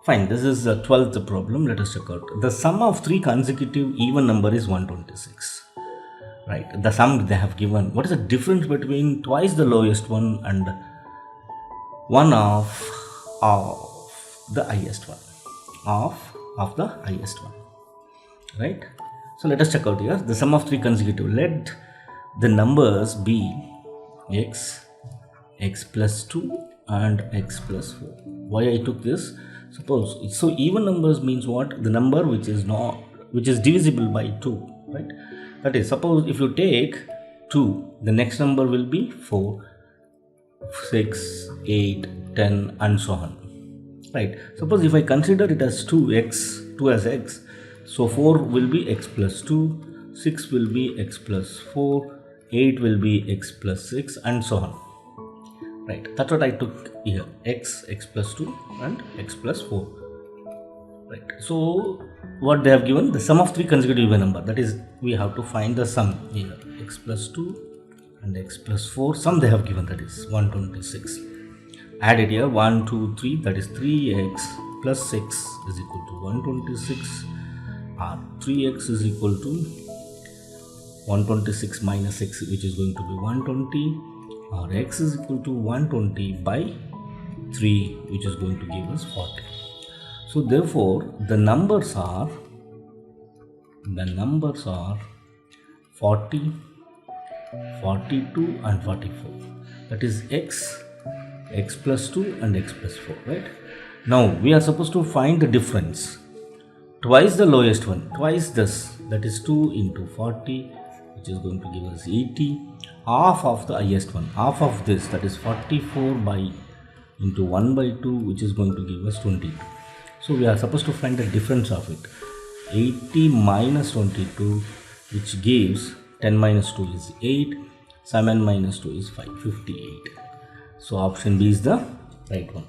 Fine, this is the 12th problem. Let us check out. The sum of three consecutive even number is 126. Right, the sum they have given. What is the difference between twice the lowest one and one of the highest one? Of the highest one. Right. So let us check out here. The sum of three consecutive. Let the numbers be x, x plus 2 and x plus 4. Why I took this? Suppose, so even numbers means what? The number which is divisible by 2, right? That is, suppose if you take 2, the next number will be 4, 6, 8, 10 and so on, right? Suppose if I consider it as 2 as x, so 4 will be x plus 2, 6 will be x plus 4, 8 will be x plus 6 and so on. Right, that's what I took here, x plus 2 and x plus 4. Right, so what they have given, the sum of three consecutive even number, that is we have to find the sum here, x plus 2 and x plus 4, sum they have given, that is 126. Add it here, 1, 2, 3, that is 3x plus 6 is equal to 126, or 3x is equal to 126 minus 6, which is going to be 120. Or x is equal to 120 by 3, which is going to give us 40. So therefore the numbers are 40, 42 and 44. That is x plus 2 and x plus 4, right? Now we are supposed to find the difference. Twice the lowest one, twice this, that is 2 into 40, which is going to give us 80. Half of the highest one, half of this, that is 44 by into 1 by 2, which is going to give us 22. So we are supposed to find the difference of it. 80 minus 22, which gives 10 minus 2 is 8, 7 minus 2 is 5, 58. So option B is the right one.